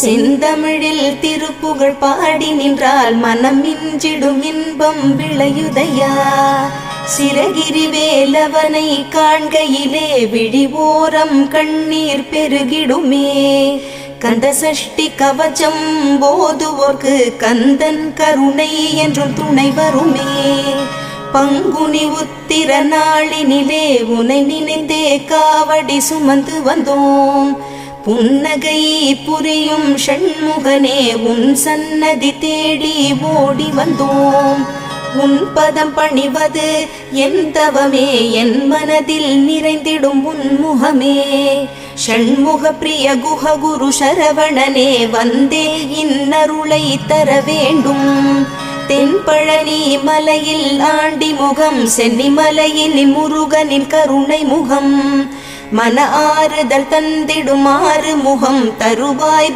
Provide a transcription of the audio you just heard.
செந்தமிழில் திருப்புகழ் பாடி நின்றால் மனம் மிஞ்சிடும் இன்பம் விளையுதையா. சிறகிரி வேலவனை காண்கையிலே விழிவோரம் கண்ணீர் பெருகிடுமே. கந்த சஷ்டி கவச்சம் போதுவோர்க்கு கந்தன் கருணை என்றும் துணை வருமே. பங்குனி உத்திர நாளினிலே உனை நினைந்தே காவடி சுமந்து வந்தோம். புன்னகை புரியும் ஷண்முகனே உன் சன்னதி தேடி ஓடி வந்தோம். உன் பதம் பணிவது என் தவமே, என் மனதில் நிறைந்திடும் உன் முகமே. ஷண்முக பிரிய குஹ குரு சரவணனே வந்தே இன்னருளை தர வேண்டும். தென்பழனி மலையில் ஆண்டி முகம், சென்னிமலையில் முருகனின் கருணை முகம். மன ஆறுதல் தந்திடும் ஆறு முகம் தருவாய்